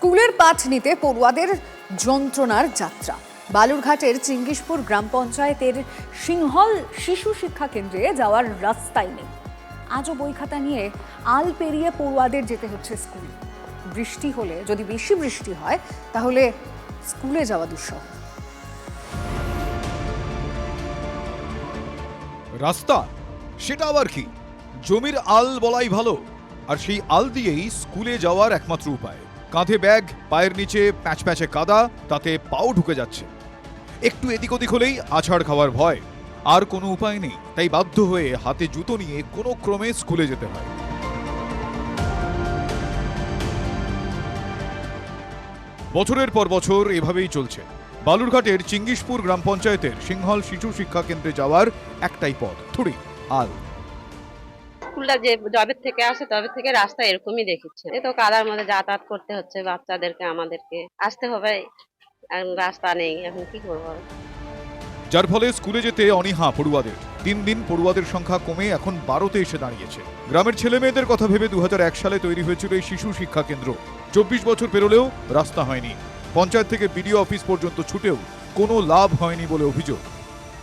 স্কুলের পাঠ নিতে পড়ুয়াদের যন্ত্রণার যাত্রা। বালুরঘাটের চিঙ্গিসপুর গ্রাম পঞ্চায়েতের সিংহল শিশু শিক্ষা কেন্দ্রে যাওয়ার রাস্তাই নেই। আজও বই খাতা নিয়ে আল পেরিয়ে পড়ুয়াদের যেতে হচ্ছে স্কুল। বৃষ্টি হলে, যদি বেশি বৃষ্টি হয়, তাহলে স্কুলে যাওয়া দুঃসহ। রাস্তা সেটা আবার কি? জমির আল বলাই ভালো। আর সেই আল দিয়েই স্কুলে যাওয়ার একমাত্র উপায়। কাঁধে ব্যাগ, পায়ের নিচে প্যাচপ্যাচে কাদা, তাতে পাও ঢুকে যাচ্ছে। একটু এদিক ওদিক হলেই আছাড় খাওয়ার ভয়। আর কোনো উপায় নেই, তাই বাধ্য হয়ে হাতে জুতো নিয়ে কোনো ক্রমে স্কুলে যেতে হয়। বছরের পর বছর এভাবেই চলছে। বালুরঘাটের চিঙ্গিসপুর গ্রাম পঞ্চায়েতের সিংহল শিশু শিক্ষা কেন্দ্রে যাওয়ার একটাই পথ, থুড়ি আল। স্কুলটা যে জবের থেকে আসে তবে থেকে রাস্তা এরকমই দেখেছে। এই তো কাদার মধ্যে যাতায়াত করতে হচ্ছে বাচ্চাদেরকে, আমাদেরকে আসতে হবে। এখন রাস্তা নেই, এখন কি করবো? যার ফলে স্কুলে যেতে অনীহা পড়ুয়াদের। দিন দিন পড়ুয়াদের সংখ্যা কমে এখন 12তে এসে দাঁড়িয়েছে। গ্রামের ছেলে মেয়েদের কথা ভেবে 2001 সালে তৈরি হয়েছিল এই শিশু শিক্ষা কেন্দ্র। 24 বছর পেরোলেও রাস্তা হয়নি। পঞ্চায়েত থেকে বিডিও অফিস পর্যন্ত ছুটেও কোনো লাভ হয়নি বলে অভিযোগ।